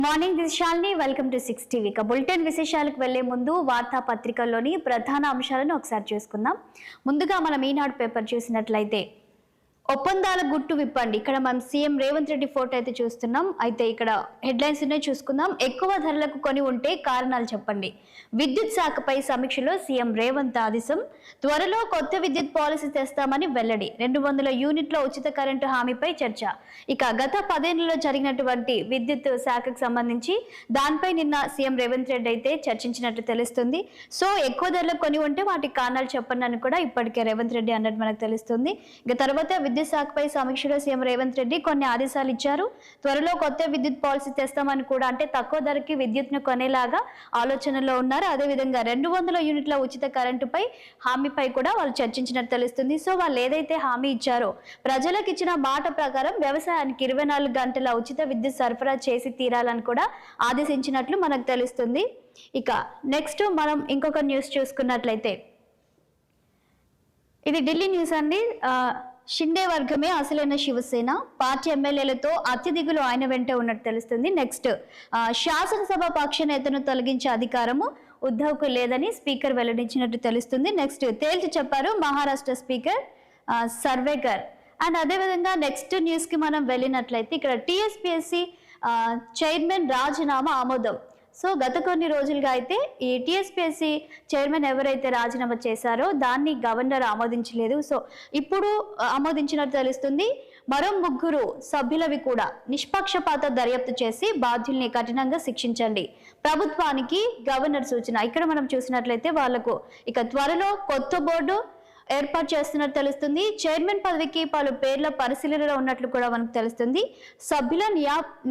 Morning this Shalini welcome to 6 TV. Bulletin విశేషాలకు వెళ్లే ముందు వార్తాపత్రికల్లోని ప్రధాన అంశాలను ఒకసారి చూసుకుందాం. ముందుగా మనం ఈనాడు పేపర్ చూసినట్లయితే ఒప్పందాల గుట్టు విప్పండి. ఇక్కడ మనం సీఎం రేవంత్ రెడ్డి ఫోటో అయితే చూస్తున్నాం. అయితే ఇక్కడ హెడ్లైన్స్ చూసుకుందాం. ఎక్కువ ధరలకు కొని ఉంటే కారణాలు చెప్పండి. విద్యుత్ శాఖపై సమీక్షలో సీఎం రేవంత్ ఆదేశం. త్వరలో కొత్త విద్యుత్ పాలసీ తెస్తామని వెల్లడి. 200 యూనిట్ల ఉచిత కరెంటు హామీపై చర్చ. ఇక గత 10 ఏళ్లలో జరిగినటువంటి విద్యుత్ శాఖకు సంబంధించి దానిపై నిన్న సీఎం రేవంత్ రెడ్డి అయితే చర్చించినట్లు తెలుస్తుంది. సో ఎక్కువ ధరలకు కొని ఉంటే వాటికి కారణాలు చెప్పండి అని కూడా ఇప్పటికే రేవంత్ రెడ్డి అన్నట్టు మనకు తెలుస్తుంది. ఇక తర్వాత విద్యుత్ శాఖపై సమీక్షలో సీఎం రేవంత్ రెడ్డి కొన్ని ఆదేశాలు ఇచ్చారు. త్వరలో కొత్త విద్యుత్ పాలసీ తెస్తామని కూడా, అంటే తక్కువ ధరకి విద్యుత్ ను కొనేలాగా ఆలోచనలో ఉన్నారు. అదేవిధంగా 200 యూనిట్ల ఉచిత కరెంటుపై హామీపై కూడా వాళ్ళు చర్చించినట్టు తెలుస్తుంది. సో వాళ్ళు ఏదైతే హామీ ఇచ్చారో ప్రజలకు ఇచ్చిన మాట ప్రకారం వ్యవసాయానికి 24 గంటల ఉచిత విద్యుత్ సరఫరా చేసి తీరాలని కూడా ఆదేశించినట్లు మనకు తెలుస్తుంది. ఇక నెక్స్ట్ మనం ఇంకొక న్యూస్ చూసుకున్నట్లయితే ఇది ఢిల్లీ న్యూస్ అండి. షిండే వర్గమే అసలైన శివసేన, పార్టీ ఎమ్మెల్యేలతో అత్యధికులు ఆయన వెంట ఉన్నట్టు తెలుస్తుంది. నెక్స్ట్ శాసనసభ పక్ష నేతను తొలగించే అధికారము ఉద్ధవ్కు లేదని స్పీకర్ వెల్లడించినట్టు తెలుస్తుంది. నెక్స్ట్ తేల్చి చెప్పారు మహారాష్ట్ర స్పీకర్ సర్వేకర్. అండ్ అదేవిధంగా నెక్స్ట్ న్యూస్ కి మనం వెళ్ళినట్లయితే ఇక్కడ టీఎస్పీఎస్సీ చైర్మన్ రాజీనామా ఆమోదం. సో గత కొన్ని రోజులుగా అయితే ఈ టీఎస్పీఎస్సీ చైర్మన్ ఎవరైతే రాజీనామా చేశారో దాన్ని గవర్నర్ ఆమోదించలేదు. సో ఇప్పుడు ఆమోదించినట్టు తెలుస్తుంది. మరో 3 సభ్యులవి కూడా నిష్పక్షపాత దర్యాప్తు చేసి బాధ్యుల్ని కఠినంగా శిక్షించండి. ప్రభుత్వానికి గవర్నర్ సూచన. ఇక్కడ మనం చూసినట్లయితే వాళ్లకు ఇక త్వరలో కొత్త బోర్డు ఏర్పాటు చేస్తున్నట్టు తెలుస్తుంది. చైర్మన్ పదవికి పలు పేర్ల పరిశీలనలో ఉన్నట్లు కూడా మనకు తెలుస్తుంది. సభ్యుల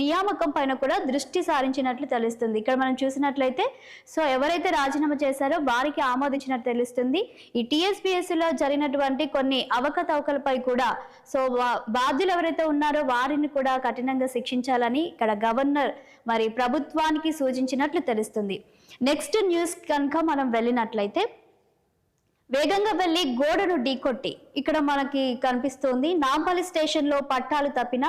నియామకం పైన కూడా దృష్టి సారించినట్లు తెలుస్తుంది. ఇక్కడ మనం చూసినట్లయితే సో ఎవరైతే రాజీనామా చేశారో వారికి ఆమోదించినట్టు తెలుస్తుంది. ఈ టీఎస్పీఎస్సీలో జరిగినటువంటి కొన్ని అవకతవకలపై కూడా సో బాధ్యులు ఎవరైతే ఉన్నారో వారిని కూడా కఠినంగా శిక్షించాలని ఇక్కడ గవర్నర్ మరి ప్రభుత్వానికి సూచించినట్లు తెలుస్తుంది. నెక్స్ట్ న్యూస్ కనుక మనం వెళ్ళినట్లయితే వేగంగా వెళ్లి గోడను ఢీకొట్టి ఇక్కడ మనకి కనిపిస్తోంది. నాంపల్లి స్టేషన్ లో పట్టాలు తప్పిన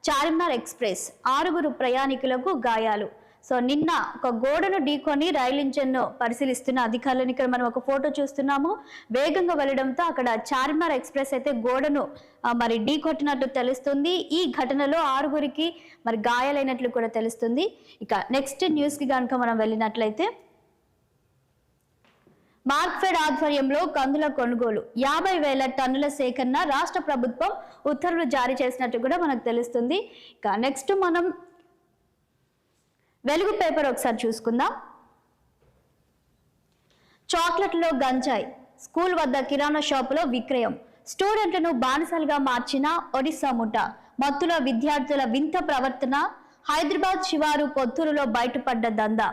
చార్మినార్ ఎక్స్ప్రెస్, 6 ప్రయాణికులకు గాయాలు. సో నిన్న ఒక గోడను ఢీకొని రైలు ఇంజన్ ను పరిశీలిస్తున్న అధికారులను ఇక్కడ మనం ఒక ఫోటో చూస్తున్నాము. వేగంగా వెళ్లడంతో అక్కడ చార్మినార్ ఎక్స్ప్రెస్ అయితే గోడను మరి ఢీకొట్టినట్లు తెలుస్తుంది. ఈ ఘటనలో 6 మరి గాయాలైనట్లు కూడా తెలుస్తుంది. ఇక నెక్స్ట్ న్యూస్ కి కనుక మనం వెళ్ళినట్లయితే మార్క్ఫెడ్ ఆధ్వర్యంలో కందుల కొనుగోలు 50,000 టన్నుల సేకరణ రాష్ట్ర ప్రభుత్వం ఉత్తర్వులు జారీ చేసినట్టు కూడా మనకు తెలుస్తుంది. ఇక నెక్స్ట్ మనం వెలుగు పేపర్ ఒకసారి చూసుకుందాం. చాక్లెట్లో గంజాయి, స్కూల్ వద్ద కిరాణా షాపులో విక్రయం, స్టూడెంట్లను బానిసలుగా మార్చిన ఒడిశా ముఠా, మత్తులో విద్యార్థుల వింత ప్రవర్తన, హైదరాబాద్ శివారు కొత్తూరులో బయటపడ్డ దందా.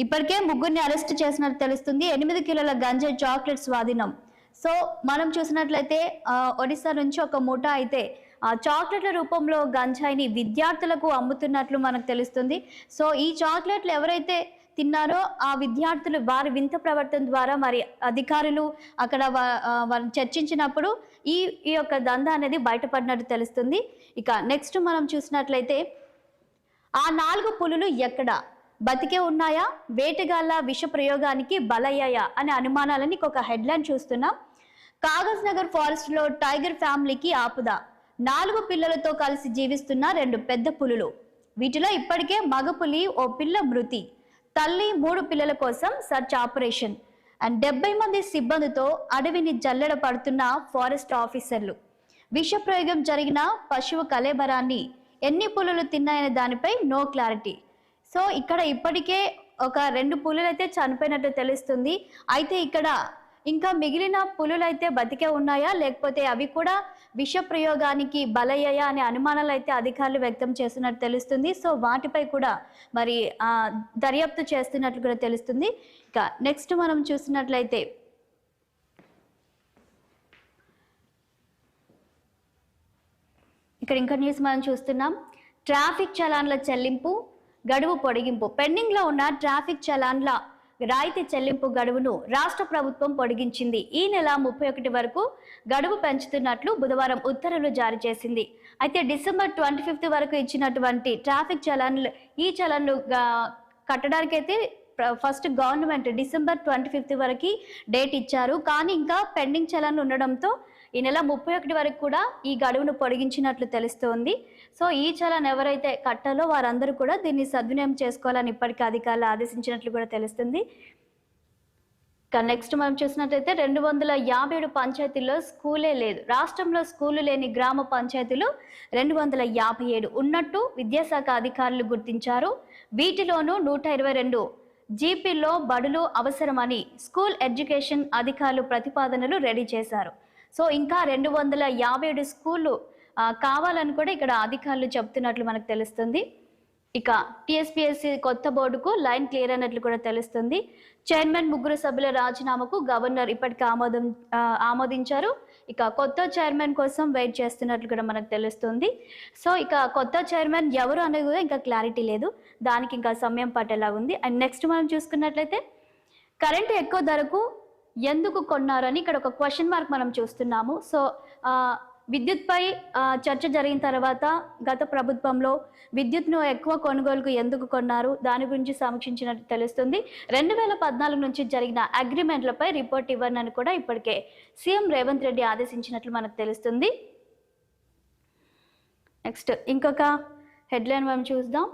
ఇప్పటికే 3 అరెస్ట్ చేసినట్టు తెలుస్తుంది. 8 కిలోల గంజాయి చాక్లెట్ స్వాధీనం. సో మనం చూసినట్లయితే ఒడిశా నుంచి ఒక ముఠా అయితే చాక్లెట్ల రూపంలో గంజాయిని విద్యార్థులకు అమ్ముతున్నట్లు మనకు తెలుస్తుంది. సో ఈ చాక్లెట్లు ఎవరైతే తిన్నారో ఆ విద్యార్థులు వారి వింత ప్రవర్తన ద్వారా మరి అధికారులు అక్కడ వారిని చర్చించినప్పుడు ఈ యొక్క దందా అనేది బయటపడినట్టు తెలుస్తుంది. ఇక నెక్స్ట్ మనం చూసినట్లయితే ఆ 4 పులులు ఎక్కడ బతికే ఉన్నాయా, వేటగాళ్ల విష ప్రయోగానికి బలయ్యాయా అనే అనుమానాలని ఒక హెడ్లైన్ చూస్తున్నాం. కాగజ్ నగర్ ఫారెస్ట్ లో టైగర్ ఫ్యామిలీకి ఆపద, 4 పిల్లలతో కలిసి జీవిస్తున్న 2 పెద్ద పులులు. వీటిలో ఇప్పటికే మగ పులి ఓ పిల్ల మృతి, తల్లి 3 పిల్లల కోసం సర్చ్ ఆపరేషన్ అండ్ 70 మంది సిబ్బందితో అడవిని జల్లెడ పడుతున్న ఫారెస్ట్ ఆఫీసర్లు. విష ప్రయోగం జరిగిన పశువు కళేబరాన్ని ఎన్ని పులులు తిన్నాయనే దానిపై నో క్లారిటీ. సో ఇక్కడ ఇప్పటికే ఒక 2 పులులు అయితే చనిపోయినట్టు తెలుస్తుంది. అయితే ఇక్కడ ఇంకా మిగిలిన పులులు అయితే బతికే ఉన్నాయా లేకపోతే అవి కూడా విష ప్రయోగానికి బలయ్యాయా అనే అనుమానాలు అయితే అధికారులు వ్యక్తం చేస్తున్నట్టు తెలుస్తుంది. సో వాటిపై కూడా మరి దర్యాప్తు చేస్తున్నట్లు కూడా తెలుస్తుంది. ఇక నెక్స్ట్ మనం చూసినట్లయితే ఇక్కడ ఇంకా న్యూస్ మనం చూస్తున్నాం. ట్రాఫిక్ చలాన్ల చెల్లింపు గడువు పొడిగింపు. పెండింగ్ లో ఉన్న ట్రాఫిక్ చలాన్ల రాయితీ చెల్లింపు గడువును రాష్ట్ర ప్రభుత్వం పొడిగించింది. ఈ నెల 31 వరకు గడువు పెంచుతున్నట్లు బుధవారం ఉత్తర్వులు జారీ చేసింది. అయితే డిసెంబర్ 25 వరకు ఇచ్చినటువంటి ట్రాఫిక్ చలాన్లు ఈ చలాన్లు కట్టడానికైతే ఫస్ట్ గవర్నమెంట్ డిసెంబర్ 25 వరకు డేట్ ఇచ్చారు. కానీ ఇంకా పెండింగ్ చలాన్లు ఉండడంతో ఈ నెల 31 వరకు కూడా ఈ గడువును పొడిగించినట్లు తెలుస్తోంది. సో ఈ చలాన్ ఎవరైతే కట్టాలో వారందరూ కూడా దీన్ని సద్వినియోగం చేసుకోవాలని ఇప్పటికే అధికారులు ఆదేశించినట్లు కూడా తెలుస్తుంది. నెక్స్ట్ మనం చూసినట్లయితే 257 పంచాయతీల్లో స్కూలే లేదు. రాష్ట్రంలో స్కూలు లేని గ్రామ పంచాయతీలు 257 ఉన్నట్టు విద్యాశాఖ అధికారులు గుర్తించారు. వీటిలోనూ 122 జీపీల్లో బడులు అవసరమని స్కూల్ ఎడ్యుకేషన్ అధికారులు ప్రతిపాదనలు రెడీ చేశారు. సో ఇంకా 257 స్కూళ్ళు కావాలని కూడా ఇక్కడ అధికారులు చెప్తున్నట్లు మనకు తెలుస్తుంది. ఇక టీఎస్పీఎస్సీ కొత్త బోర్డుకు లైన్ క్లియర్ అయినట్లు కూడా తెలుస్తుంది. చైర్మన్ 3 సభ్యుల రాజీనామాకు గవర్నర్ ఇప్పటికే ఆమోదించారు. ఇక కొత్త చైర్మన్ కోసం వెయిట్ చేస్తున్నట్లు కూడా మనకు తెలుస్తుంది. సో ఇక కొత్త చైర్మన్ ఎవరు అనేది కూడా ఇంకా క్లారిటీ లేదు. దానికి ఇంకా సమయం పట్టేలా ఉంది. అండ్ నెక్స్ట్ మనం చూసుకున్నట్లయితే కరెంటు ఎక్కువ ధరకు ఎందుకు కొన్నారని ఇక్కడ ఒక క్వశ్చన్ మార్క్ మనం చూస్తున్నాము. సో విద్యుత్పై చర్చ జరిగిన తర్వాత గత ప్రభుత్వంలో విద్యుత్ను ఎక్కువ కొనుగోలుకు ఎందుకు కొన్నారు దాని గురించి సమీక్షించినట్టు తెలుస్తుంది. 2014 నుంచి జరిగిన అగ్రిమెంట్లపై రిపోర్ట్ ఇవ్వనని కూడా ఇప్పటికే సీఎం రేవంత్ రెడ్డి ఆదేశించినట్లు మనకు తెలుస్తుంది. నెక్స్ట్ ఇంకొక హెడ్లైన్ మనం చూద్దాం.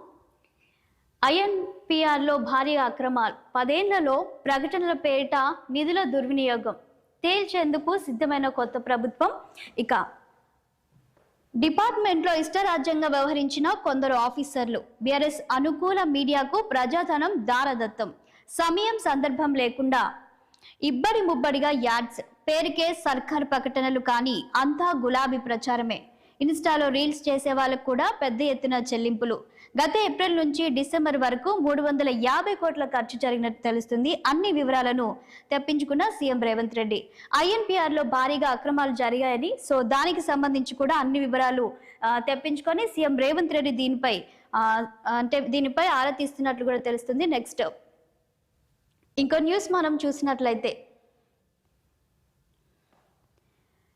ఐఎన్పిఆర్లో భారీ అక్రమాలు, 10 ఏళ్లలో ప్రకటనల పేరిట నిధుల దుర్వినియోగం తేల్చేందుకు సిద్ధమైన కొత్త ప్రభుత్వం. ఇక డిపార్ట్మెంట్లో ఇష్టరాజ్యంగా వ్యవహరించిన కొందరు ఆఫీసర్లు, బీఆర్ఎస్ అనుకూల మీడియాకు ప్రజాధనం దారదత్తం, సమయం సందర్భం లేకుండా ఇబ్బడి ముబ్బడిగా యాడ్స్, పేరుకే సర్కార్ ప్రకటనలు కానీ అంతా గులాబీ ప్రచారమే, ఇన్స్టాలో రీల్స్ చేసే వాళ్ళకు కూడా పెద్ద ఎత్తున చెల్లింపులు, గత ఏప్రిల్ నుంచి డిసెంబర్ వరకు 350 కోట్ల ఖర్చు జరిగినట్టు తెలుస్తుంది. అన్ని వివరాలను తెప్పించుకున్న సీఎం రేవంత్ రెడ్డి. ఐఎన్పిఆర్లో భారీగా అక్రమాలు జరిగాయని, సో దానికి సంబంధించి కూడా అన్ని వివరాలు తెప్పించుకొని సీఎం రేవంత్ రెడ్డి దీనిపై ఆరా తీస్తున్నట్లు కూడా తెలుస్తుంది. నెక్స్ట్ ఇంకో న్యూస్ మనం చూసినట్లయితే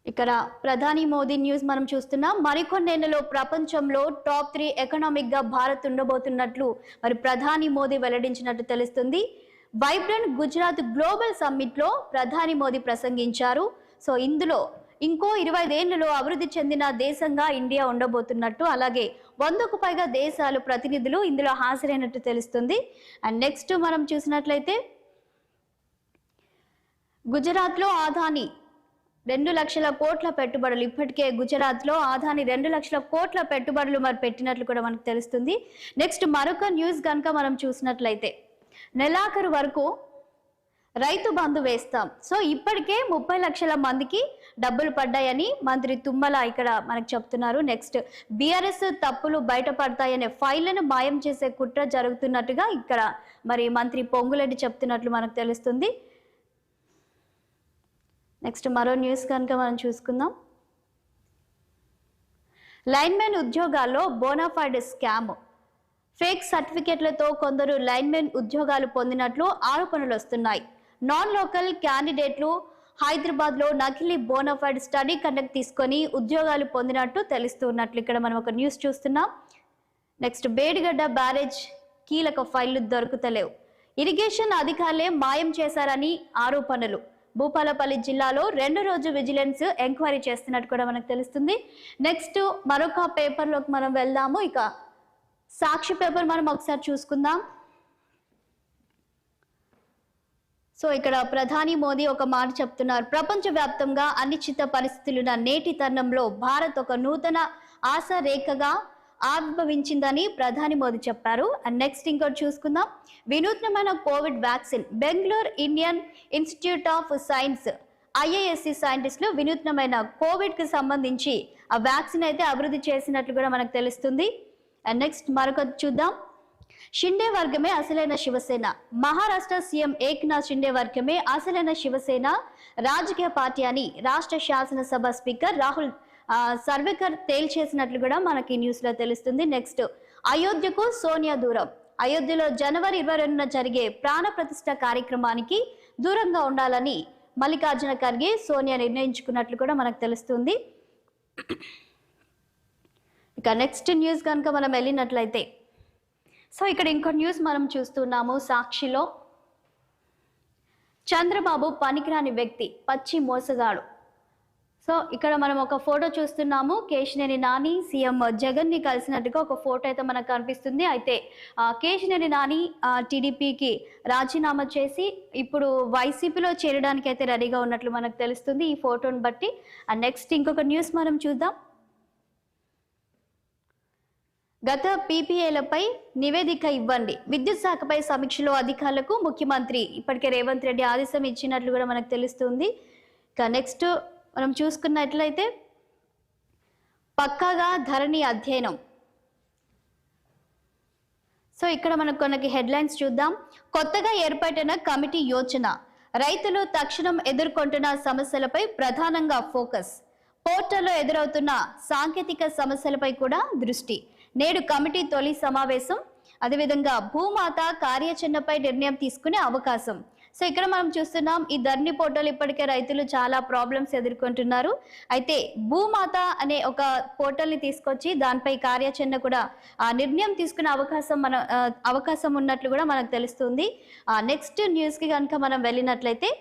ఇక్కడ ప్రధాని మోదీ న్యూస్ మనం చూస్తున్నాం. మరికొన్నేళ్లలో ప్రపంచంలో టాప్ 3 ఎకనామిక్ గా భారత్ ఉండబోతున్నట్లు మరి ప్రధాని మోదీ వెల్లడించినట్టు తెలుస్తుంది. వైబ్రెంట్ గుజరాత్ గ్లోబల్ సమ్మిట్ లో ప్రధాని మోదీ ప్రసంగించారు. సో ఇందులో ఇంకో 25 ఏళ్లలో అభివృద్ధి చెందిన దేశంగా ఇండియా ఉండబోతున్నట్టు, అలాగే 100కు పైగా దేశాలు ప్రతినిధులు ఇందులో హాజరైనట్టు తెలుస్తుంది. అండ్ నెక్స్ట్ మనం చూసినట్లయితే గుజరాత్లో ఆదాని 2 లక్షల కోట్ల పెట్టుబడులు, ఇప్పటికే గుజరాత్లో ఆదాని 2 లక్షల కోట్ల పెట్టుబడులు మరి పెట్టినట్లు కూడా మనకు తెలుస్తుంది. నెక్స్ట్ మరొక న్యూస్ కనుక మనం చూసినట్లయితే నెలాఖరు వరకు రైతు బంధు వేస్తాం. సో ఇప్పటికే 30 లక్షల మందికి డబ్బులు పడ్డాయని మంత్రి తుమ్మల ఇక్కడ మనకు చెప్తున్నారు. నెక్స్ట్ బీఆర్ఎస్ తప్పులు బయటపడతాయనే ఫైళ్లను మాయం చేసే కుట్ర జరుగుతున్నట్టుగా ఇక్కడ మరి మంత్రి పొంగులేటి చెప్తున్నట్లు మనకు తెలుస్తుంది. నెక్స్ట్ మరో న్యూస్ కనుక మనం చూసుకుందాం. లైన్మెన్ ఉద్యోగాల్లో బోనాఫైడ్ స్కామ్, ఫేక్ సర్టిఫికెట్లతో కొందరు లైన్మెన్ ఉద్యోగాలు పొందినట్లు ఆరోపణలు వస్తున్నాయి. నాన్ లోకల్ క్యాండిడేట్లు హైదరాబాద్లో నకిలీ బోనాఫైడ్ స్టడీ కండక్ట్ తీసుకొని ఉద్యోగాలు పొందినట్టు తెలుస్తున్నట్లు ఇక్కడ మనం ఒక న్యూస్ చూస్తున్నాం. నెక్స్ట్ బేడిగడ్డ బ్యారేజ్ కీలక ఫైళ్లు దొరుకుతలేవు, ఇరిగేషన్ అధికారులే మాయం చేశారని ఆరోపణలు. భూపాలపల్లి జిల్లాలో 2 రోజు విజిలెన్స్ ఎంక్వైరీ చేస్తున్నట్టు కూడా మనకు తెలుస్తుంది. నెక్స్ట్ మరొక పేపర్లోకి మనం వెళ్దాము. ఇక సాక్షి పేపర్ మనం ఒకసారి చూసుకుందాం. సో ఇక్కడ ప్రధాని మోదీ ఒక మాట చెప్తున్నారు. ప్రపంచవ్యాప్తంగా అనిశ్చిత పరిస్థితులున్న నేటి తరుణంలో భారత్ ఒక నూతన ఆశా రేఖగా ఆవిర్భవించిందని ప్రధాని మోదీ చెప్పారు. అండ్ నెక్స్ట్ ఇంకోటి చూసుకుందాం. వినూత్నమైన Covid vaccine, Bengaluru Indian institute of science IISc సైంటిస్టులు వినూత్నమైన కోవిడ్ కి సంబంధించి ఆ వ్యాక్సిన్ అయితే అభివృద్ధి చేసినట్లు కూడా మనకు తెలుస్తుంది. అండ్ నెక్స్ట్ మరొకటి చూద్దాం. షిండే వర్గమే అసలైన శివసేన, మహారాష్ట్ర సీఎం ఏక్నాథ్ షిండే వర్గమే అసలైన శివసేన రాజకీయ పార్టీ అని రాష్ట్ర శాసనసభ స్పీకర్ రాహుల్ సర్వేకర్ తేల్చేసినట్లు కూడా మనకి న్యూస్ లో తెలుస్తుంది. నెక్స్ట్ అయోధ్యకు సోనియా దూరం, అయోధ్యలో జనవరి 22న జరిగే ప్రాణ ప్రతిష్ఠ కార్యక్రమానికి దూరంగా ఉండాలని మల్లికార్జున ఖర్గే సోనియా నిర్ణయించుకున్నట్లు కూడా మనకు తెలుస్తుంది. ఇక నెక్స్ట్ న్యూస్ కనుక మనం వెళ్ళినట్లయితే సో ఇక్కడ ఇంకో న్యూస్ మనం చూస్తున్నాము. సాక్షిలో చంద్రబాబు పనికిరాని వ్యక్తి, పచ్చి మోసగాడు. సో ఇక్కడ మనం ఒక ఫోటో చూస్తున్నాము. కేశినేని నాని సీఎం జగన్ ని కలిసినట్టుగా ఒక ఫోటో అయితే మనకు కనిపిస్తుంది. అయితే కేశినేని నాని టీడీపీకి రాజీనామా చేసి ఇప్పుడు వైసీపీలో చేరడానికి అయితే రెడీగా ఉన్నట్లు మనకు తెలుస్తుంది ఈ ఫోటోని బట్టి. నెక్స్ట్ ఇంకొక న్యూస్ మనం చూద్దాం. గత పీపీఏలపై నివేదిక ఇవ్వండి, విద్యుత్ శాఖపై సమీక్షలో అధికారులకు ముఖ్యమంత్రి ఇప్పటికే రేవంత్ రెడ్డి ఆదేశం ఇచ్చినట్లు కూడా మనకు తెలుస్తుంది. ఇక నెక్స్ట్ మనం చూసుకున్నట్లయితే పక్కాగా ధరణి అధ్యయనం. సో ఇక్కడ మనకు కొన్ని హెడ్లైన్స్ చూద్దాం. కొత్తగా ఏర్పడిన కమిటీ యోచన, రైతులు తక్షణం ఎదుర్కొంటున్న సమస్యలపై ప్రధానంగా ఫోకస్, పోర్టల్లో ఎదురవుతున్న సాంకేతిక సమస్యలపై కూడా దృష్టి. నేడు కమిటీ తొలి సమావేశం. అదేవిధంగా భూమాత కార్యాచరణపై నిర్ణయం తీసుకునే అవకాశం. సో ఇక్కడ మనం చూస్తున్నాం ఈ ధరణి పోర్టల్ ఇప్పటికే రైతులు చాలా ప్రాబ్లమ్స్ ఎదుర్కొంటున్నారు. అయితే భూమాత అనే ఒక పోర్టల్ని తీసుకొచ్చి దానిపై కార్యాచరణ కూడా నిర్ణయం తీసుకునే అవకాశం ఉన్నట్లు కూడా మనకు తెలుస్తుంది. నెక్స్ట్ న్యూస్కి కనుక మనం వెళ్ళినట్లయితే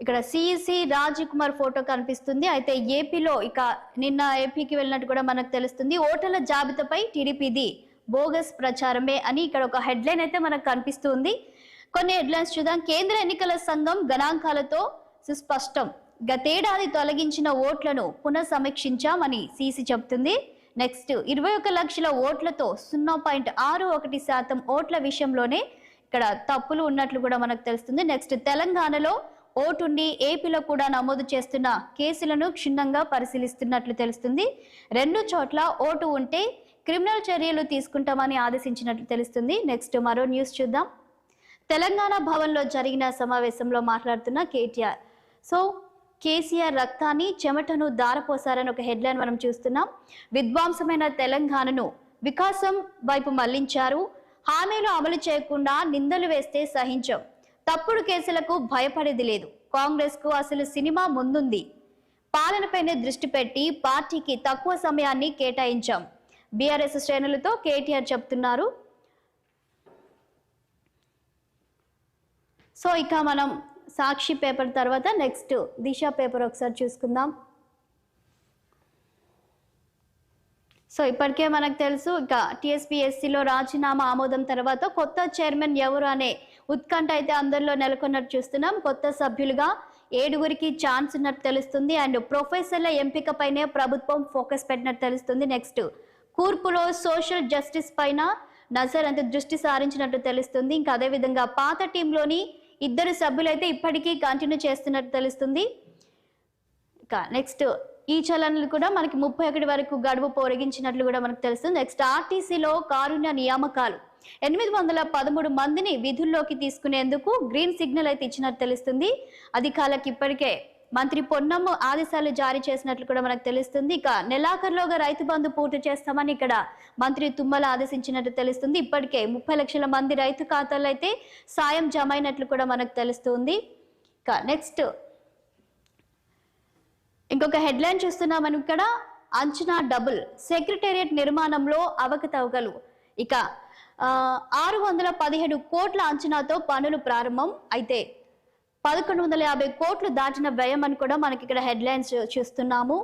ఇక్కడ సిఈసి రాజ్ కుమార్ ఫోటో కనిపిస్తుంది. అయితే ఏపీలో ఇక నిన్న ఏపీకి వెళ్ళినట్టు కూడా మనకు తెలుస్తుంది. ఓటర్ల జాబితాపై టీడీపీది బోగస్ ప్రచారమే అని ఇక్కడ ఒక హెడ్లైన్ అయితే మనకు కనిపిస్తుంది. కొన్ని హెడ్లైన్స్ చూద్దాం. కేంద్ర ఎన్నికల సంఘం గణాంకాలతో సుస్పష్టం, గతేడాది తొలగించిన ఓట్లను పునఃసమీక్షించామని సిసి చెబుతుంది. నెక్స్ట్ 21 లక్షల ఓట్లతో 0.61% ఓట్ల విషయంలోనే ఇక్కడ తప్పులు ఉన్నట్లు కూడా మనకు తెలుస్తుంది. నెక్స్ట్ తెలంగాణలో ఓటుండి ఏపీలో కూడా నమోదు చేస్తున్న కేసులను క్షుణ్ణంగా పరిశీలిస్తున్నట్లు తెలుస్తుంది. 2 చోట్ల ఓటు ఉంటే క్రిమినల్ చర్యలు తీసుకుంటామని ఆదేశించినట్లు తెలుస్తుంది. నెక్స్ట్ మరో న్యూస్ చూద్దాం. తెలంగాణ భవన్లో జరిగిన సమావేశంలో మాట్లాడుతున్న కేటీఆర్. సో కేసీఆర్ రక్తాన్ని చెమటను దారపోసారని ఒక హెడ్లైన్ మనం చూస్తున్నాం. విధ్వంసమైన తెలంగాణను వికాసం వైపు మళ్లించారు, హామీలు అమలు చేయకుండా నిందలు వేస్తే సహించం, తప్పుడు కేసులకు భయపడేది లేదు, కాంగ్రెస్ కు అసలు సినిమా ముందుంది, పాలనపైనే దృష్టి పెట్టి పార్టీకి తక్కువ సమయాన్ని కేటాయించాం, బీఆర్ఎస్ శ్రేణులతో కేటీఆర్ చెప్తున్నారు. సో ఇక మనం సాక్షి పేపర్ తర్వాత నెక్స్ట్ దిశ పేపర్ ఒకసారి చూసుకుందాం. సో ఇప్పటికే మనకు తెలుసు ఇక టీఎస్పీఎస్సీలో రాజీనామా ఆమోదం తర్వాత కొత్త చైర్మన్ ఎవరు అనే ఉత్కంఠ అయితే అందరిలో నెలకొన్నట్టు చూస్తున్నాం. కొత్త సభ్యులుగా 7గురికి ఛాన్స్ ఉన్నట్టు తెలుస్తుంది. అండ్ ప్రొఫెసర్ల ఎంపికపైనే ప్రభుత్వం ఫోకస్ పెట్టినట్టు తెలుస్తుంది. నెక్స్ట్ కూర్పులో సోషల్ జస్టిస్ పైన నజర్ అంటే దృష్టి సారించినట్టు తెలుస్తుంది. ఇంకా అదేవిధంగా పాత టీంలోని 2 సభ్యులైతే ఇప్పటికీ కంటిన్యూ చేస్తున్నట్టు తెలుస్తుంది. ఇక నెక్స్ట్ ఈ చలనలు కూడా మనకి 31 వరకు గడువు పొడిగించినట్లు కూడా మనకు తెలుస్తుంది. నెక్స్ట్ ఆర్టీసీలో కారుణ్య నియామకాలు 813 మందిని విధుల్లోకి తీసుకునేందుకు గ్రీన్ సిగ్నల్ అయితే ఇచ్చినట్టు తెలుస్తుంది. అధికారులకు ఇప్పటికే మంత్రి పొన్నమ్మ ఆదేశాలు జారీ చేసినట్లు కూడా మనకు తెలుస్తుంది. ఇక నెలాఖరులోగా రైతు బంధు పూర్తి చేస్తామని ఇక్కడ మంత్రి తుమ్మల ఆదేశించినట్టు తెలుస్తుంది. ఇప్పటికే 30 లక్షల మంది రైతు ఖాతాల్లో అయితే సాయం జమ అయినట్లు కూడా మనకు తెలుస్తుంది. ఇక నెక్స్ట్ ఇంకొక హెడ్లైన్ చూస్తున్నాం మనం ఇక్కడ. అంచనా డబుల్, సెక్రటేరియట్ నిర్మాణంలో అవకతవకలు. ఇక 617 కోట్ల అంచనాతో పనులు ప్రారంభం. అయితే 1150 కోట్లు దాటిన వ్యయం అని కూడా మనకి ఇక్కడ హెడ్లైన్స్ చూస్తున్నాము.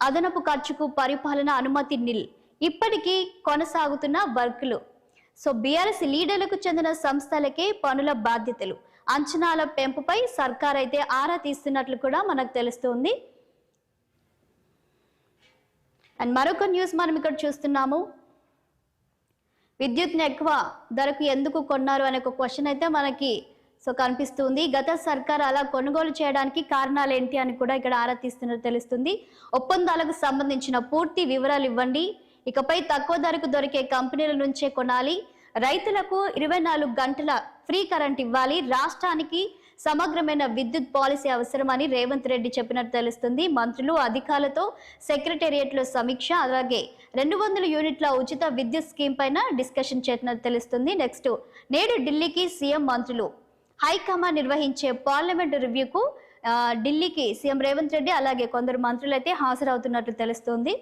అదనపు ఖర్చుకు పరిపాలన అనుమతి నిల్, ఇప్పటికీ కొనసాగుతున్న వర్కులు. సో బీఆర్ఎస్ లీడర్లకు చెందిన సంస్థలకే పనుల బాధ్యతలు, అంచనాల పెంపుపై సర్కార్ అయితే ఆరా తీస్తున్నట్లు కూడా మనకు తెలుస్తుంది. అండ్ మరొక న్యూస్ మనం ఇక్కడ చూస్తున్నాము. విద్యుత్ని ఎక్కువ ధరకు ఎందుకు కొన్నారు అనే ఒక క్వశ్చన్ అయితే మనకి కనిపిస్తుంది. గత సర్కార్ అలా కొనుగోలు చేయడానికి కారణాలు ఏంటి అని కూడా ఇక్కడ ఆరా తీస్తున్నట్టు తెలుస్తుంది. ఒప్పందాలకు సంబంధించిన పూర్తి వివరాలు ఇవ్వండి, ఇకపై తక్కువ ధరకు దొరికే కంపెనీల నుంచే కొనాలి, రైతులకు 24 గంటల ఫ్రీ కరెంట్ ఇవ్వాలి, రాష్ట్రానికి సమగ్రమైన విద్యుత్ పాలసీ అవసరమని రేవంత్ రెడ్డి చెప్పినట్టు తెలుస్తుంది. మంత్రులు అధికారులతో సెక్రటేరియట్ లో సమీక్ష, అలాగే 200 యూనిట్ల ఉచిత విద్యుత్ స్కీమ్ పైన డిస్కషన్ చేసినట్టు తెలుస్తుంది. నెక్స్ట్, నేడు ఢిల్లీకి సీఎం మంత్రులు. హైకమాండ్ నిర్వహించే పార్లమెంట్ రివ్యూకు ఢిల్లీకి సీఎం రేవంత్ రెడ్డి అలాగే కొందరు మంత్రులు అయితే హాజరవుతున్నట్లు తెలుస్తుంది.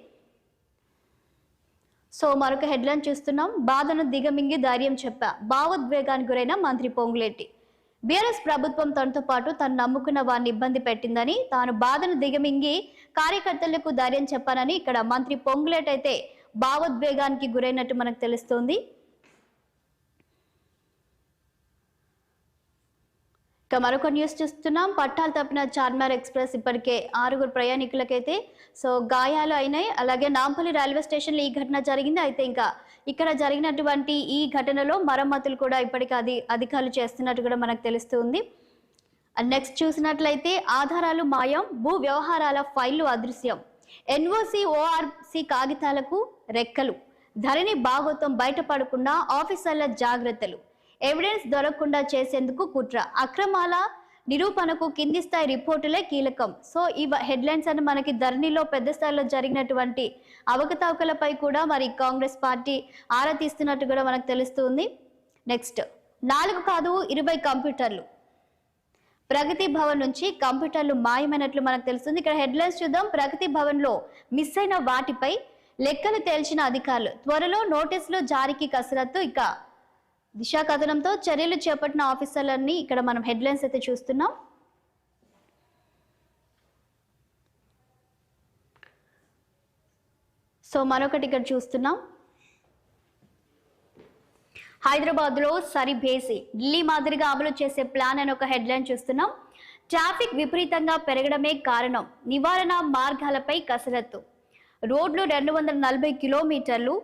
సో మరొక హెడ్లైన్ చూస్తున్నాం. బాధను దిగమింగి ధైర్యం చెప్పా, భావోద్వేగానికి గురైన మంత్రి పొంగులేటి. బీఆర్ఎస్ ప్రభుత్వం తనతో పాటు తను నమ్ముకున్న వారిని ఇబ్బంది పెట్టిందని, తాను బాధను దిగమింగి కార్యకర్తలకు ధైర్యం చెప్పానని ఇక్కడ మంత్రి పొంగులేటి అయితే భావోద్వేగానికి గురైనట్టు మనకు తెలుస్తోంది. ఇక మరొక న్యూస్ చూస్తున్నాం. పట్టాలు తప్పిన చార్మినార్ ఎక్స్ప్రెస్ ఇప్పటికే 6 ప్రయాణికులకైతే గాయాలు అయినాయి. అలాగే నాంపల్లి రైల్వే స్టేషన్లో ఈ ఘటన జరిగింది. అయితే ఇంకా ఇక్కడ జరిగినటువంటి ఈ ఘటనలో మరమ్మతులు కూడా ఇప్పటికే అధికారులు చేస్తున్నట్టు కూడా మనకు తెలుస్తుంది. నెక్స్ట్ చూసినట్లయితే ఆధారాలు మాయం, భూ వ్యవహారాల ఫైళ్లు అదృశ్యం, ఎన్ఓసి ఓఆర్సి కాగితాలకు రెక్కలు, ధరణి భాగోతం బయటపడకుండా ఆఫీసర్ల జాగ్రత్తలు, ఎవిడెన్స్ దొరకకుండా చేసేందుకు కుట్ర, అక్రమాల నిరూపణకు కింది స్థాయి రిపోర్టులే కీలకం. సో ఈ హెడ్లైన్స్ అని మనకి ధరణిలో పెద్ద స్థాయిలో జరిగినటువంటి అవకతవకలపై కూడా మరి కాంగ్రెస్ పార్టీ ఆరా తీస్తున్నట్టు కూడా మనకు తెలుస్తుంది. నెక్స్ట్, 4 కాదు 20 కంప్యూటర్లు ప్రగతి భవన్ నుంచి కంప్యూటర్లు మాయమైనట్లు మనకు తెలుస్తుంది. ఇక్కడ హెడ్లైన్స్ చూద్దాం. ప్రగతి భవన్ లో మిస్ అయిన వాటిపై లెక్కలు తేల్చిన అధికారులు, త్వరలో నోటీసులు జారీకి కసరత్తు. ఇక దిశ కథనంతో చర్యలు చేపట్టిన ఆఫీసర్లన్నీ ఇక్కడ మనం హెడ్లైన్స్ అయితే చూస్తున్నాం. సో మరొకటి ఇక్కడ చూస్తున్నాం. హైదరాబాద్ లో సరిభేసి ఢిల్లీ మాదిరిగా అమలు చేసే ప్లాన్ అని ఒక హెడ్లైన్ చూస్తున్నాం. ట్రాఫిక్ విపరీతంగా పెరగడమే కారణం, నివారణ మార్గాలపై కసరత్తు. రోడ్లు 240 కిలోమీటర్లు,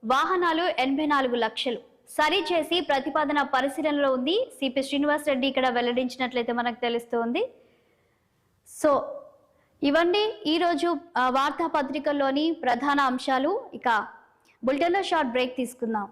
వాహనాలు 84 లక్షలు సరి చేసి ప్రతిపాదన పరిశీలనలో ఉంది. సిపి శ్రీనివాస్ రెడ్డి ఇక్కడ వెల్లడించినట్లయితే మనకు తెలుస్తోంది. సో ఇవన్నీ ఈరోజు వార్తాపత్రికల్లోని ప్రధాన అంశాలు. ఇక బులెటిన్లో షార్ట్ బ్రేక్ తీసుకుందాం.